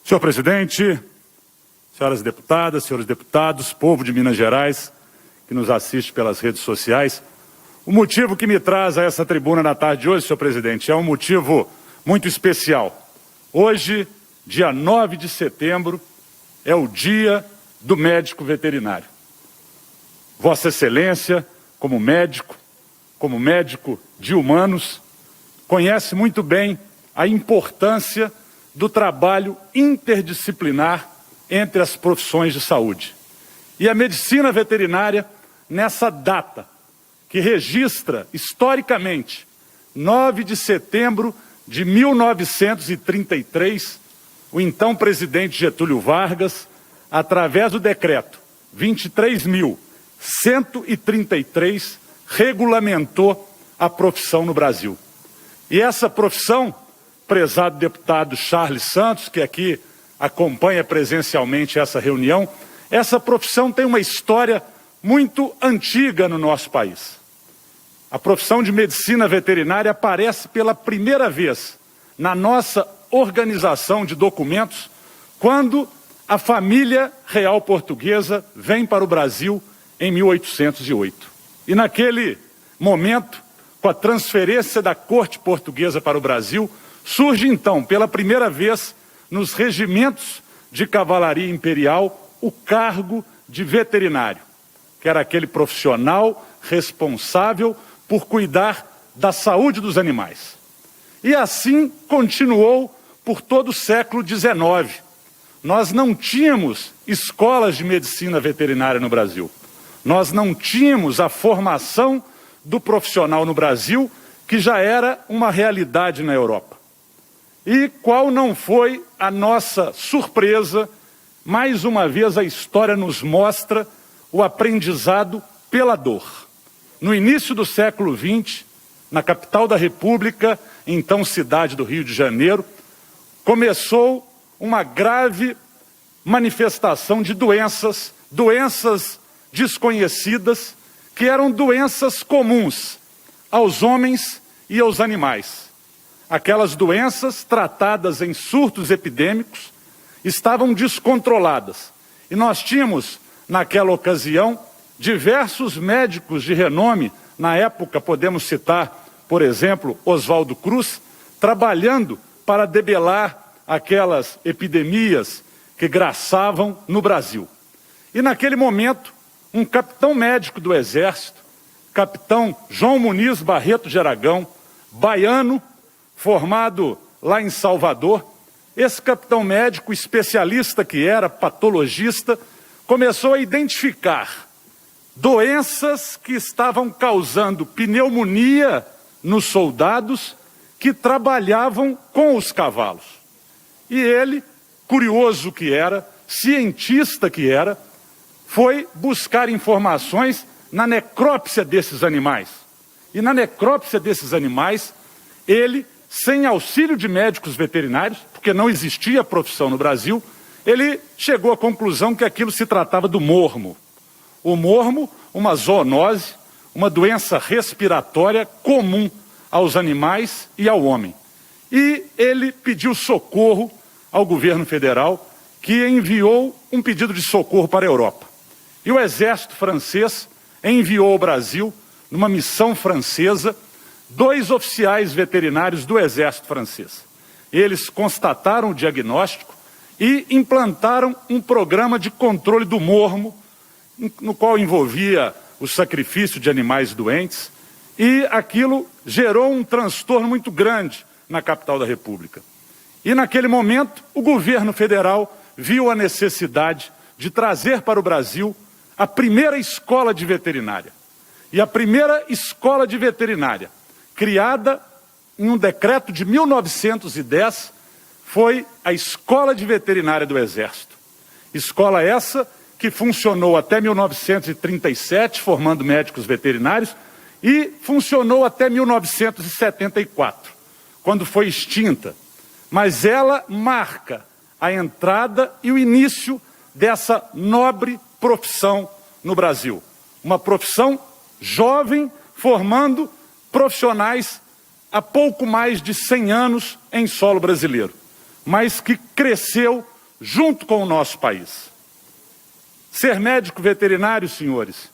Senhor presidente, senhoras deputadas, senhores deputados, povo de Minas Gerais, que nos assiste pelas redes sociais, o motivo que me traz a essa tribuna na tarde de hoje, senhor presidente, é um motivo muito especial. Hoje, dia 9 de setembro, é o Dia do Médico Veterinário. Vossa Excelência, como médico de humanos, conhece muito bem a importância do trabalho interdisciplinar entre as profissões de saúde. E a medicina veterinária, nessa data, que registra historicamente 9 de setembro de 1933, o então presidente Getúlio Vargas, através do decreto 23.133, regulamentou a profissão no Brasil. E essa profissão, prezado deputado Charles Santos, que aqui acompanha presencialmente essa reunião, essa profissão tem uma história muito antiga no nosso país. A profissão de medicina veterinária aparece pela primeira vez na nossa organização de documentos quando a família real portuguesa vem para o Brasil em 1808. E naquele momento, com a transferência da corte portuguesa para o Brasil, surge então, pela primeira vez, nos regimentos de cavalaria imperial, o cargo de veterinário, que era aquele profissional responsável por cuidar da saúde dos animais. E assim continuou por todo o século XIX. Nós não tínhamos escolas de medicina veterinária no Brasil. Nós não tínhamos a formação do profissional no Brasil, que já era uma realidade na Europa. E qual não foi a nossa surpresa? Mais uma vez a história nos mostra o aprendizado pela dor. No início do século XX, na capital da República, então cidade do Rio de Janeiro, começou uma grave manifestação de doenças desconhecidas, que eram doenças comuns aos homens e aos animais. Aquelas doenças tratadas em surtos epidêmicos estavam descontroladas. E nós tínhamos, naquela ocasião, diversos médicos de renome. Na época, podemos citar, por exemplo, Oswaldo Cruz, trabalhando para debelar aquelas epidemias que graçavam no Brasil. E naquele momento, um capitão médico do Exército, capitão João Muniz Barreto de Aragão, baiano, formado lá em Salvador, esse capitão médico, especialista que era, patologista, começou a identificar doenças que estavam causando pneumonia nos soldados que trabalhavam com os cavalos. E ele, curioso que era, cientista que era, foi buscar informações na necrópsia desses animais. E na necrópsia desses animais, ele, sem auxílio de médicos veterinários, porque não existia profissão no Brasil, ele chegou à conclusão que aquilo se tratava do mormo. O mormo, uma zoonose, uma doença respiratória comum aos animais e ao homem. E ele pediu socorro ao governo federal, que enviou um pedido de socorro para a Europa. E o exército francês enviou ao Brasil, numa missão francesa, 2 oficiais veterinários do exército francês. Eles constataram o diagnóstico e implantaram um programa de controle do mormo, no qual envolvia o sacrifício de animais doentes, e aquilo gerou um transtorno muito grande na capital da República. E naquele momento, o governo federal viu a necessidade de trazer para o Brasil a primeira escola de veterinária. E a primeira escola de veterinária, criada em um decreto de 1910, foi a Escola de Veterinária do Exército. Escola essa que funcionou até 1937, formando médicos veterinários, e funcionou até 1974, quando foi extinta. Mas ela marca a entrada e o início dessa nobre profissão no Brasil. Uma profissão jovem, formando profissionais há pouco mais de 100 anos em solo brasileiro, mas que cresceu junto com o nosso país. Ser médico veterinário, senhores,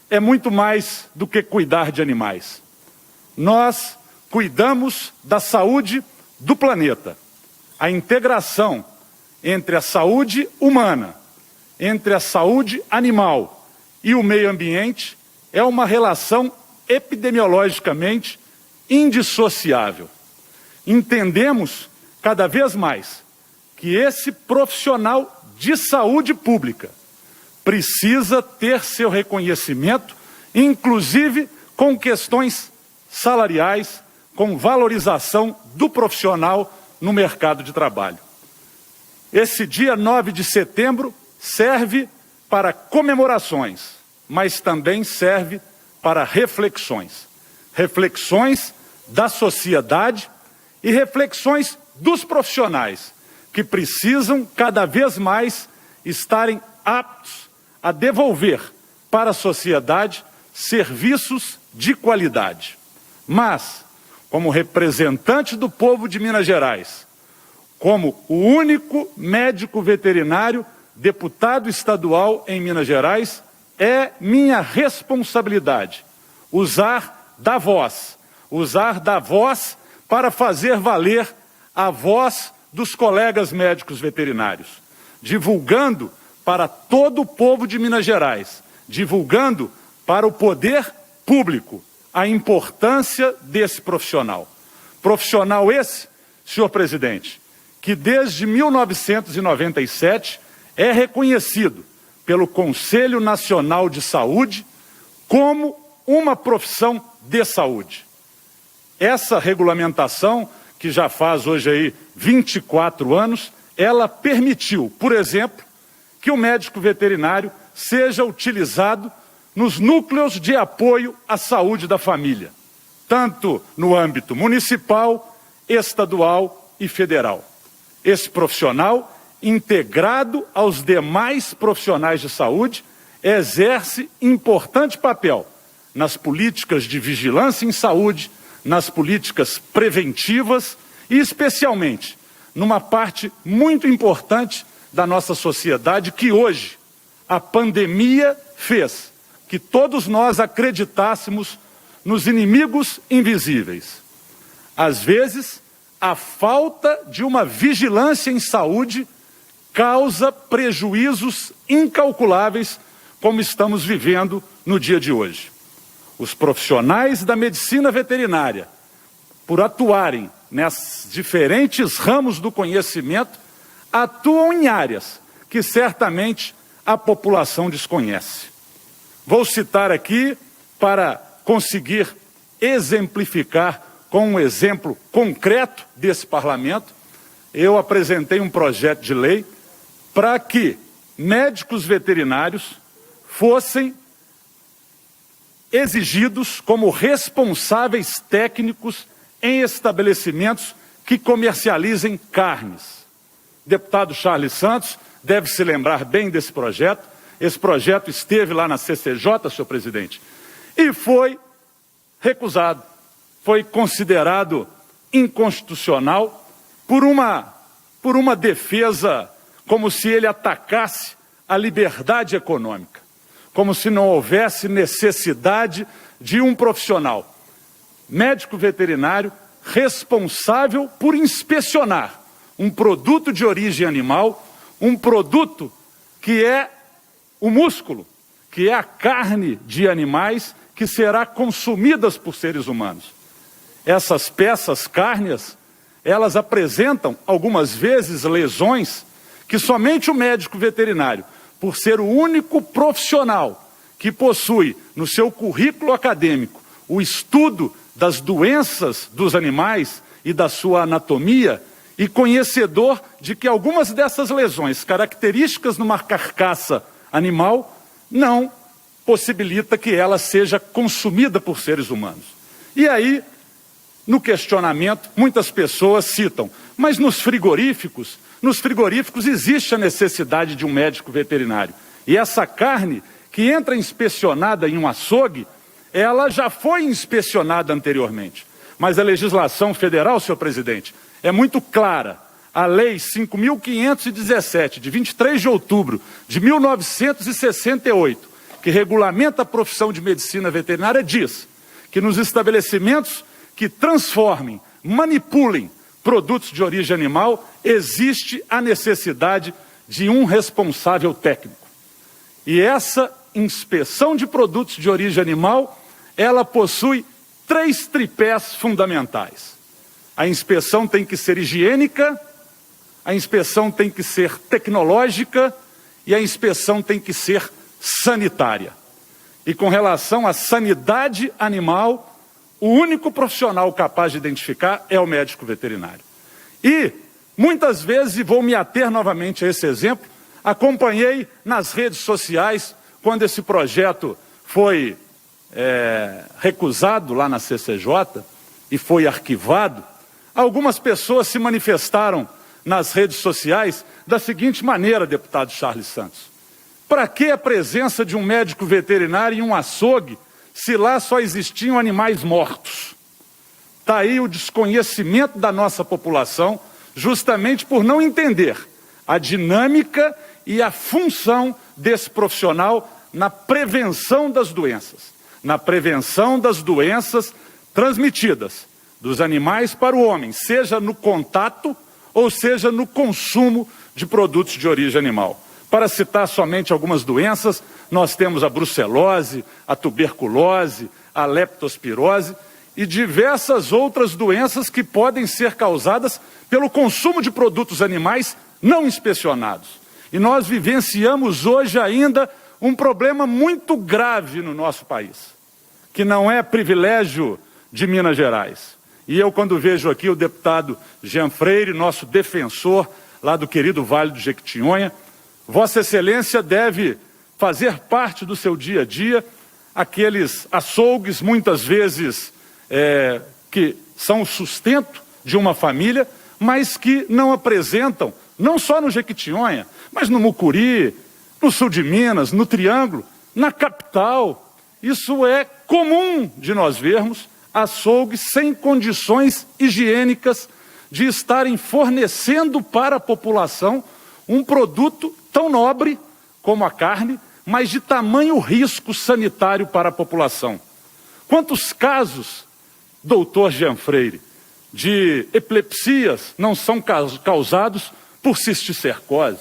é muito mais do que cuidar de animais. Nós cuidamos da saúde do planeta. A integração entre a saúde humana, entre a saúde animal e o meio ambiente é uma relação epidemiologicamente indissociável. Entendemos cada vez mais que esse profissional de saúde pública precisa ter seu reconhecimento, inclusive com questões salariais, com valorização do profissional no mercado de trabalho. Esse dia 9 de setembro serve para comemorações, mas também serve para reflexões. Reflexões da sociedade e reflexões dos profissionais, que precisam cada vez mais estarem aptos a devolver para a sociedade serviços de qualidade. Mas, como representante do povo de Minas Gerais, como o único médico veterinário deputado estadual em Minas Gerais, é minha responsabilidade usar da voz para fazer valer a voz dos colegas médicos veterinários, divulgando para todo o povo de Minas Gerais, divulgando para o poder público a importância desse profissional. Profissional esse, senhor presidente, que desde 1997 é reconhecido pelo Conselho Nacional de Saúde como uma profissão de saúde. Essa regulamentação, que já faz hoje aí 24 anos, ela permitiu, por exemplo, que o médico veterinário seja utilizado nos núcleos de apoio à saúde da família, tanto no âmbito municipal, estadual e federal. Esse profissional, integrado aos demais profissionais de saúde, exerce importante papel nas políticas de vigilância em saúde, nas políticas preventivas e, especialmente, numa parte muito importante da nossa sociedade que hoje a pandemia fez que todos nós acreditássemos nos inimigos invisíveis. Às vezes, a falta de uma vigilância em saúde causa prejuízos incalculáveis, como estamos vivendo no dia de hoje. Os profissionais da medicina veterinária, por atuarem nesses diferentes ramos do conhecimento, atuam em áreas que certamente a população desconhece. Vou citar aqui, para conseguir exemplificar com um exemplo concreto desse parlamento, eu apresentei um projeto de lei para que médicos veterinários fossem exigidos como responsáveis técnicos em estabelecimentos que comercializem carnes. O deputado Charles Santos deve se lembrar bem desse projeto. Esse projeto esteve lá na CCJ, senhor presidente, e foi recusado. Foi considerado inconstitucional por uma defesa como se ele atacasse a liberdade econômica, como se não houvesse necessidade de um profissional, médico veterinário, responsável por inspecionar um produto de origem animal, um produto que é o músculo, que é a carne de animais que será consumidas por seres humanos. Essas peças cárneas, elas apresentam algumas vezes lesões que somente o médico veterinário, por ser o único profissional que possui no seu currículo acadêmico o estudo das doenças dos animais e da sua anatomia, e conhecedor de que algumas dessas lesões, características numa carcaça animal, não possibilita que ela seja consumida por seres humanos. E aí, no questionamento, muitas pessoas citam, mas nos frigoríficos existe a necessidade de um médico veterinário. E essa carne que entra inspecionada em um açougue, ela já foi inspecionada anteriormente. Mas a legislação federal, senhor presidente, é muito clara. a Lei 5.517, de 23 de outubro de 1968, que regulamenta a profissão de medicina veterinária, diz que nos estabelecimentos que transformem, manipulem produtos de origem animal, existe a necessidade de um responsável técnico. E essa inspeção de produtos de origem animal, ela possui 3 tripés fundamentais. A inspeção tem que ser higiênica, a inspeção tem que ser tecnológica e a inspeção tem que ser sanitária. E com relação à sanidade animal, o único profissional capaz de identificar é o médico veterinário. E, muitas vezes, e vou me ater novamente a esse exemplo, acompanhei nas redes sociais, quando esse projeto foi recusado lá na CCJ e foi arquivado, algumas pessoas se manifestaram nas redes sociais da seguinte maneira, deputado Charles Santos: para que a presença de um médico veterinário em um açougue, se lá só existiam animais mortos? Está aí o desconhecimento da nossa população, justamente por não entender a dinâmica e a função desse profissional na prevenção das doenças. Na prevenção das doenças transmitidas dos animais para o homem, seja no contato ou seja no consumo de produtos de origem animal. Para citar somente algumas doenças, nós temos a brucelose, a tuberculose, a leptospirose e diversas outras doenças que podem ser causadas pelo consumo de produtos animais não inspecionados. E nós vivenciamos hoje ainda um problema muito grave no nosso país, que não é privilégio de Minas Gerais. E eu, quando vejo aqui o deputado Jean Freire, nosso defensor lá do querido Vale do Jequitinhonha, Vossa Excelência deve fazer parte do seu dia a dia aqueles açougues, muitas vezes, que são o sustento de uma família, mas que não apresentam, não só no Jequitinhonha, mas no Mucuri, no sul de Minas, no Triângulo, na capital. Isso é comum de nós vermos açougues sem condições higiênicas de estarem fornecendo para a população um produto tão nobre como a carne, mas de tamanho risco sanitário para a população. Quantos casos, doutor Jean Freire, de epilepsias não são causados por cisticercose?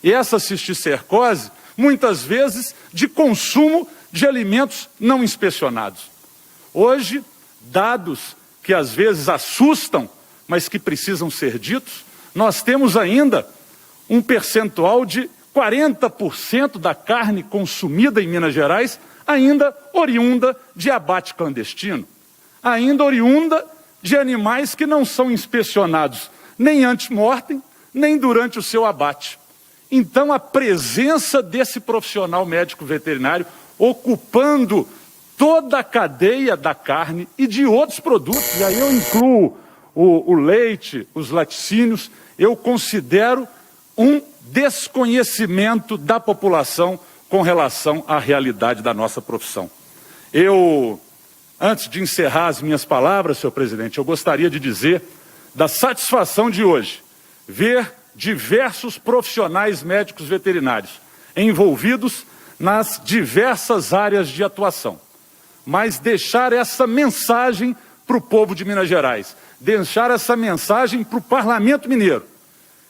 E essa cisticercose, muitas vezes, de consumo de alimentos não inspecionados. Hoje, dados que às vezes assustam, mas que precisam ser ditos, nós temos ainda um percentual de 40% da carne consumida em Minas Gerais ainda oriunda de abate clandestino, ainda oriunda de animais que não são inspecionados nem ante-mortem, nem durante o seu abate. Então, a presença desse profissional médico veterinário ocupando toda a cadeia da carne e de outros produtos, e aí eu incluo o leite, os laticínios, eu considero um desconhecimento da população com relação à realidade da nossa profissão. Eu, antes de encerrar as minhas palavras, senhor presidente, eu gostaria de dizer da satisfação de hoje ver diversos profissionais médicos veterinários envolvidos nas diversas áreas de atuação, mas deixar essa mensagem para o povo de Minas Gerais, deixar essa mensagem para o Parlamento Mineiro,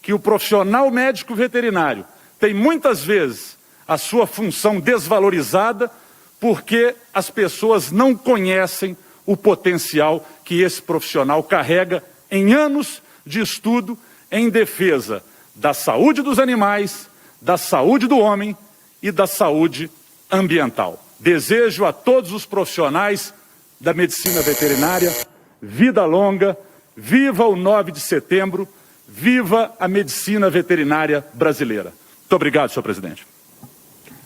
que o profissional médico veterinário tem muitas vezes a sua função desvalorizada porque as pessoas não conhecem o potencial que esse profissional carrega em anos de estudo em defesa da saúde dos animais, da saúde do homem e da saúde ambiental. Desejo a todos os profissionais da medicina veterinária vida longa, viva o 9 de setembro, viva a medicina veterinária brasileira. Muito obrigado, senhor presidente.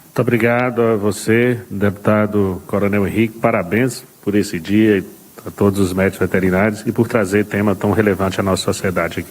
Muito obrigado a você, deputado Coronel Henrique. Parabéns por esse dia e a todos os médicos veterinários e por trazer tema tão relevante à nossa sociedade aqui.